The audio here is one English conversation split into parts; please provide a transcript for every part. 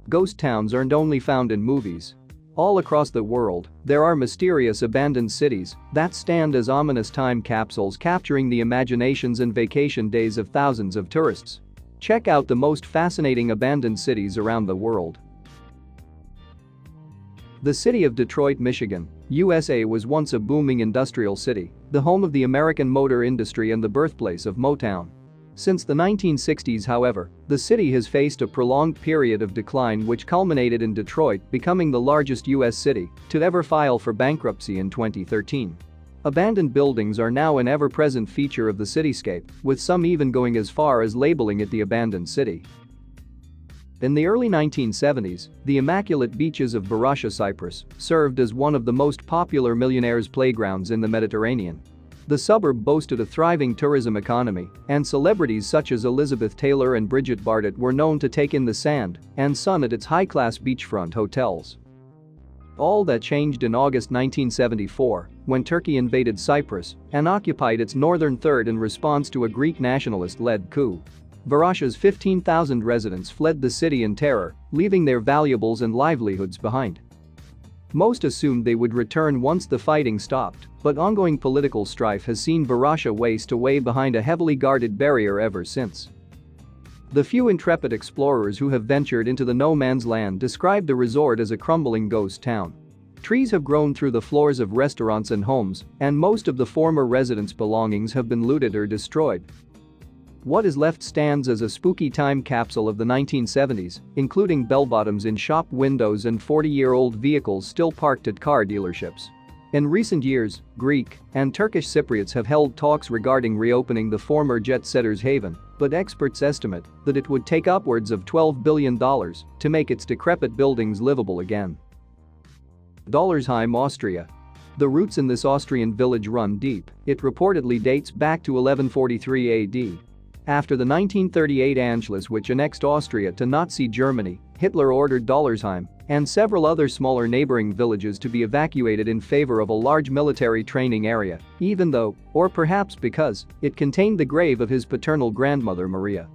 Ghost towns aren't only found in movies. All across the world, there are mysterious abandoned cities that stand as ominous time capsules capturing the imaginations and vacation days of thousands of tourists. Check out the most fascinating abandoned cities around the world. The city of Detroit, Michigan, USA was once a booming industrial city, the home of the American motor industry and the birthplace of Motown. Since the 1960s, however, the city has faced a prolonged period of decline which culminated in Detroit becoming the largest U.S. city to ever file for bankruptcy in 2013. Abandoned buildings are now an ever-present feature of the cityscape, with some even going as far as labeling it the abandoned city. In the early 1970s, the immaculate beaches of Burrasha, Cyprus, served as one of the most popular millionaires' playgrounds in the Mediterranean. The suburb boasted a thriving tourism economy, and celebrities such as Elizabeth Taylor and Bridget Bardot were known to take in the sand and sun at its high-class beachfront hotels. All that changed in August 1974 when Turkey invaded Cyprus and occupied its northern third in response to a Greek nationalist-led coup. Burrasha's 15,000 residents fled the city in terror, leaving their valuables and livelihoods behind. Most assumed they would return once the fighting stopped, but ongoing political strife has seen Burrasha waste away behind a heavily guarded barrier ever since. The few intrepid explorers who have ventured into the no-man's land describe the resort as a crumbling ghost town. Trees have grown through the floors of restaurants and homes, and most of the former residents' belongings have been looted or destroyed. What is left stands as a spooky time capsule of the 1970s, including bell-bottoms in shop windows and 40-year-old vehicles still parked at car dealerships. In recent years, Greek and Turkish Cypriots have held talks regarding reopening the former jet-setter's haven, but experts estimate that it would take upwards of $12 billion to make its decrepit buildings livable again. Dollersheim, Austria. The roots in this Austrian village run deep. It reportedly dates back to 1143 AD. After the 1938 Anschluss, which annexed Austria to Nazi Germany, Hitler ordered Dollersheim and several other smaller neighboring villages to be evacuated in favor of a large military training area, even though, or perhaps because, it contained the grave of his paternal grandmother Maria.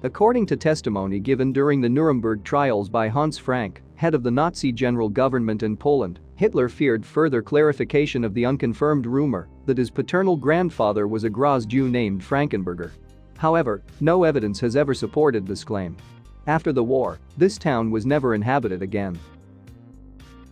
According to testimony given during the Nuremberg trials by Hans Frank, head of the Nazi general government in Poland, Hitler feared further clarification of the unconfirmed rumor that his paternal grandfather was a Graz Jew named Frankenberger. However, no evidence has ever supported this claim. After the war, this town was never inhabited again.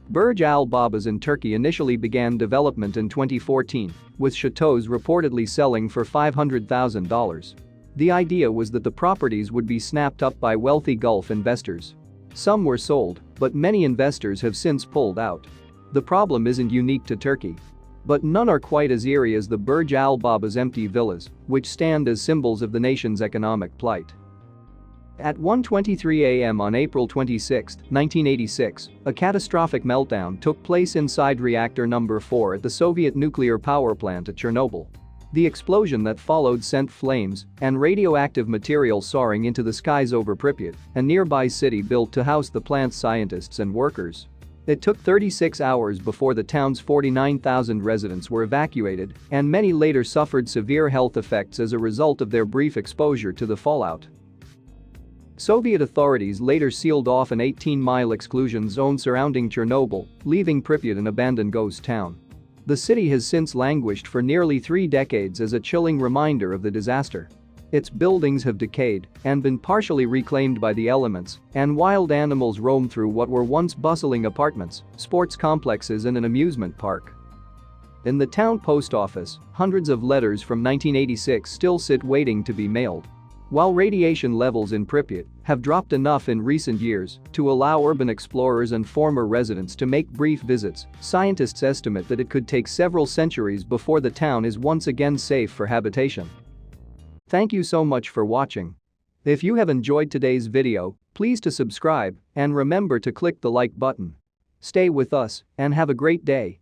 Burj Al Babas in Turkey initially began development in 2014, with chateaus reportedly selling for $500,000. The idea was that the properties would be snapped up by wealthy Gulf investors. Some were sold, but many investors have since pulled out. The problem isn't unique to Turkey. But none are quite as eerie as the Burj Al Babas empty villas, which stand as symbols of the nation's economic plight. At 1:23 a.m. on April 26, 1986, a catastrophic meltdown took place inside reactor number 4 at the Soviet nuclear power plant at Chernobyl. The explosion that followed sent flames and radioactive material soaring into the skies over Pripyat, a nearby city built to house the plant's scientists and workers. It took 36 hours before the town's 49,000 residents were evacuated, and many later suffered severe health effects as a result of their brief exposure to the fallout. Soviet authorities later sealed off an 18-mile exclusion zone surrounding Chernobyl, leaving Pripyat an abandoned ghost town. The city has since languished for nearly 3 decades as a chilling reminder of the disaster. Its buildings have decayed and been partially reclaimed by the elements, and wild animals roam through what were once bustling apartments, sports complexes and an amusement park. In the town post office, hundreds of letters from 1986 still sit waiting to be mailed. While radiation levels in Pripyat have dropped enough in recent years to allow urban explorers and former residents to make brief visits, scientists estimate that it could take several centuries before the town is once again safe for habitation. Thank you so much for watching. If you have enjoyed today's video, please to subscribe and remember to click the like button. Stay with us and have a great day.